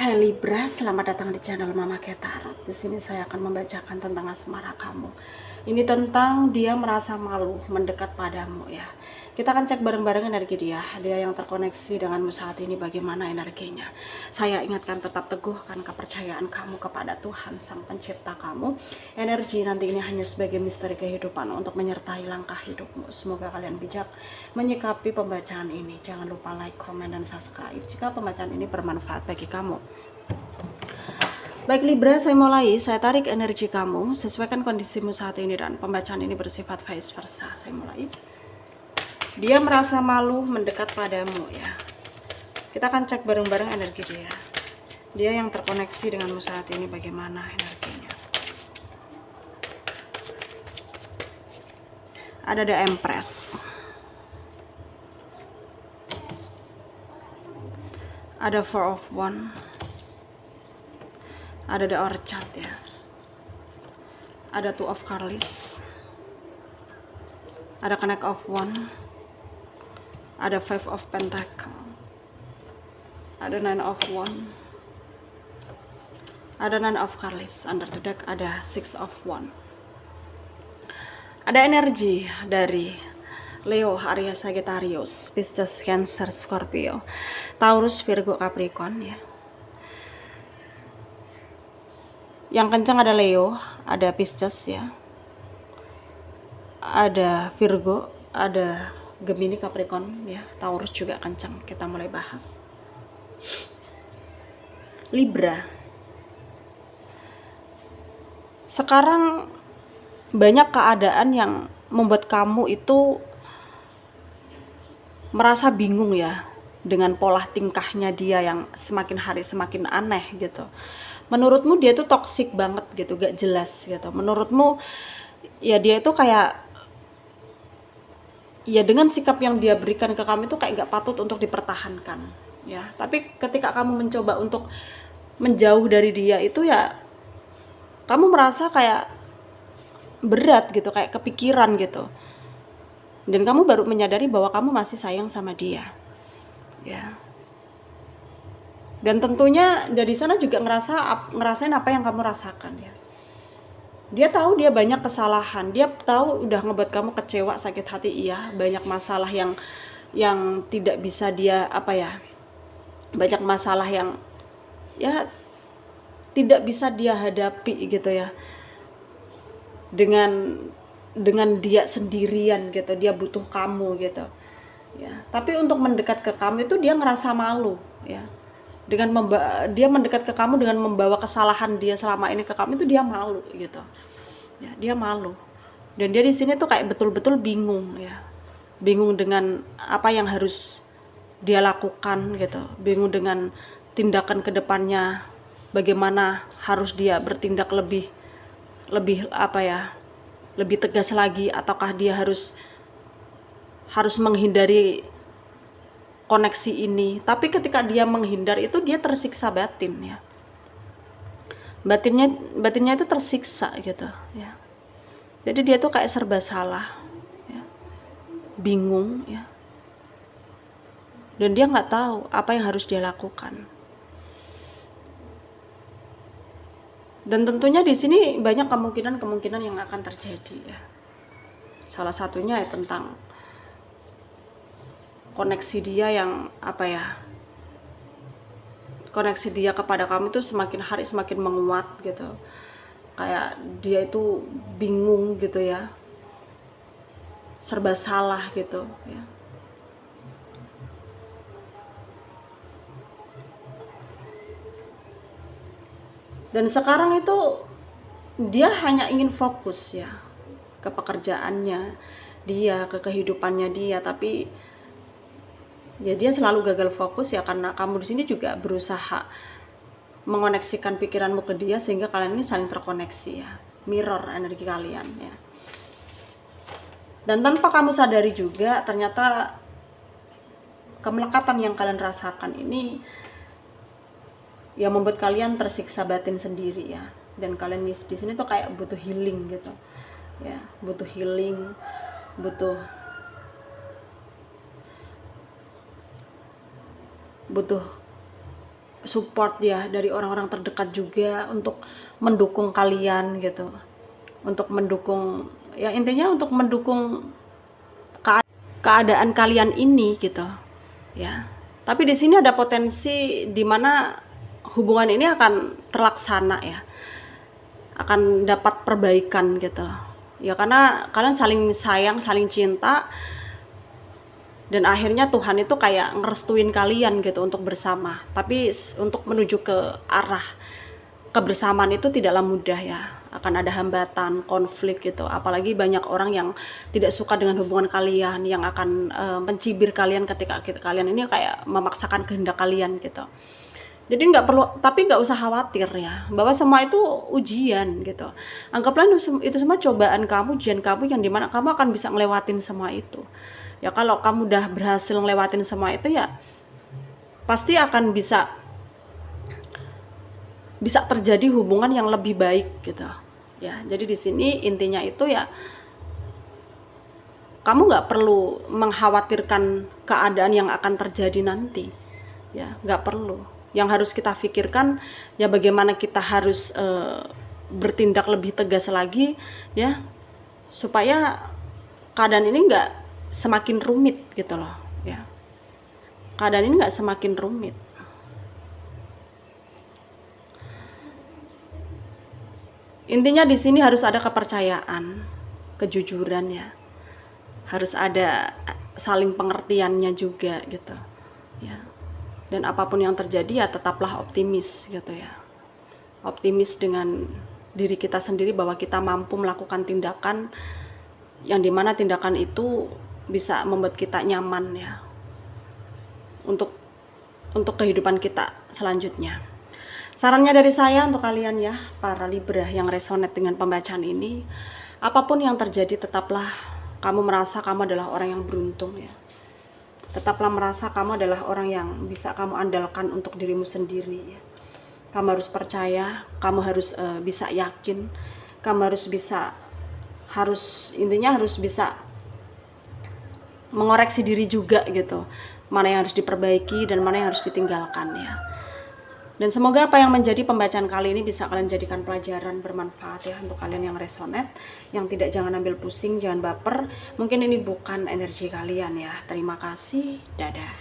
Hai Libra, selamat datang di channel Mama Ketarot. Di sini saya akan membacakan tentang asmara kamu. Ini tentang dia merasa malu mendekat padamu ya. Kita akan cek bareng-bareng energi dia. Dia yang terkoneksi denganmu saat ini bagaimana energinya. Saya ingatkan tetap teguhkan kepercayaan kamu kepada Tuhan Sang Pencipta kamu. Energi nanti ini hanya sebagai misteri kehidupan untuk menyertai langkah hidupmu. Semoga kalian bijak menyikapi pembacaan ini. Jangan lupa like, komen, dan subscribe jika pembacaan ini bermanfaat bagi kamu. Baik Libra, saya mulai. Saya tarik energi kamu, sesuaikan kondisimu saat ini, dan pembacaan ini bersifat vice versa. Saya mulai. Dia merasa malu mendekat padamu ya. Kita akan cek bareng-bareng energi dia. Dia yang terkoneksi denganmu saat ini bagaimana energinya. Ada The Empress. Ada Four of Wands. Ada The Orchard ya. Ada Two of Cups. Ada Connect of Wands. Ada Five of Pentacles. Ada Nine of Wands. Ada Nine of Cups. Under the deck ada Six of Wands. Ada energi dari Leo, Aries, Sagittarius, Pisces, Cancer, Scorpio, Taurus, Virgo, Capricorn ya. Yang kencang ada Leo, ada Pisces ya, ada Virgo, ada Gemini, Capricorn ya, Taurus juga kencang. Kita mulai bahas. Libra. Sekarang banyak keadaan yang membuat kamu itu merasa bingung ya dengan pola tingkahnya dia yang semakin hari semakin aneh gitu. Menurutmu dia tuh toksik banget gitu, gak jelas gitu. Menurutmu ya dia itu kayak ya dengan sikap yang dia berikan ke kamu itu kayak gak patut untuk dipertahankan ya. Tapi ketika kamu mencoba untuk menjauh dari dia itu ya kamu merasa kayak berat gitu, kayak kepikiran gitu. Dan kamu baru menyadari bahwa kamu masih sayang sama dia ya. Dan tentunya dari sana juga ngerasain apa yang kamu rasakan ya. Dia tahu dia banyak kesalahan, dia tahu udah ngebuat kamu kecewa, sakit hati iya, banyak masalah yang tidak bisa dia banyak masalah yang ya tidak bisa dia hadapi gitu ya. Dengan dia sendirian gitu, dia butuh kamu gitu. Ya, tapi untuk mendekat ke kamu itu dia ngerasa malu ya. Dia mendekat ke kamu dengan membawa kesalahan dia selama ini ke kamu itu dia malu gitu ya, dia malu. Dan dia di sini tuh kayak betul-betul bingung ya, bingung dengan apa yang harus dia lakukan gitu, bingung dengan tindakan kedepannya, bagaimana harus dia bertindak lebih lebih tegas lagi, ataukah dia harus menghindari koneksi ini. Tapi ketika dia menghindar itu dia tersiksa batin ya. Batinnya itu tersiksa gitu ya. Jadi dia tuh kayak serba salah ya. Bingung ya. Dan dia nggak tahu apa yang harus dia lakukan. Dan tentunya di sini banyak kemungkinan yang akan terjadi ya. Salah satunya ya tentang koneksi dia yang koneksi dia kepada kamu itu semakin hari semakin menguat gitu. Kayak dia itu bingung gitu ya, serba salah gitu ya. Dan sekarang itu dia hanya ingin fokus ya ke pekerjaannya dia, ke kehidupannya dia, tapi ya dia selalu gagal fokus ya karena kamu di sini juga berusaha mengoneksikan pikiranmu ke dia sehingga kalian ini saling terkoneksi ya, mirror energi kalian ya. Dan tanpa kamu sadari juga ternyata kemelekatan yang kalian rasakan ini ya membuat kalian tersiksa batin sendiri ya. Dan kalian di sini tuh kayak butuh healing gitu ya, butuh healing, butuh support ya dari orang-orang terdekat juga untuk mendukung kalian gitu, untuk mendukung, ya intinya untuk mendukung keadaan kalian ini gitu ya. Tapi di sini ada potensi di mana hubungan ini akan terlaksana ya, akan dapat perbaikan gitu ya, karena kalian saling sayang, saling cinta, dan akhirnya Tuhan itu kayak ngerestuin kalian gitu untuk bersama. Tapi untuk menuju ke arah kebersamaan itu tidaklah mudah ya, akan ada hambatan, konflik gitu, apalagi banyak orang yang tidak suka dengan hubungan kalian, yang akan mencibir kalian ketika kalian ini kayak memaksakan kehendak kalian gitu. Jadi nggak perlu, tapi nggak usah khawatir ya, bahwa semua itu ujian gitu. Anggaplah itu semua cobaan kamu, ujian kamu, yang dimana kamu akan bisa ngelewatin semua itu. Ya kalau kamu udah berhasil ngelewatin semua itu ya, pasti akan bisa terjadi hubungan yang lebih baik gitu. Ya, jadi di sini intinya itu ya, kamu nggak perlu mengkhawatirkan keadaan yang akan terjadi nanti. Ya, nggak perlu. Yang harus kita pikirkan ya bagaimana kita harus bertindak lebih tegas lagi ya, supaya keadaan ini nggak semakin rumit gitu loh ya. Keadaan ini nggak semakin rumit. Intinya di sini harus ada kepercayaan, kejujuran ya. Harus ada saling pengertiannya juga gitu ya. Dan apapun yang terjadi ya tetaplah optimis gitu ya. Optimis dengan diri kita sendiri bahwa kita mampu melakukan tindakan yang dimana tindakan itu bisa membuat kita nyaman ya untuk kehidupan kita selanjutnya. Sarannya dari saya untuk kalian ya, para Libra yang resonate dengan pembacaan ini, apapun yang terjadi tetaplah kamu merasa kamu adalah orang yang beruntung ya. Tetaplah merasa kamu adalah orang yang bisa kamu andalkan untuk dirimu sendiri ya. Kamu harus percaya, kamu harus bisa yakin, kamu harus bisa, intinya harus bisa mengoreksi diri juga gitu. Mana yang harus diperbaiki dan mana yang harus ditinggalkan ya. Dan semoga apa yang menjadi pembacaan kali ini bisa kalian jadikan pelajaran bermanfaat ya untuk kalian yang resonate. Yang tidak, jangan ambil pusing, jangan baper. Mungkin ini bukan energi kalian ya. Terima kasih, dadah.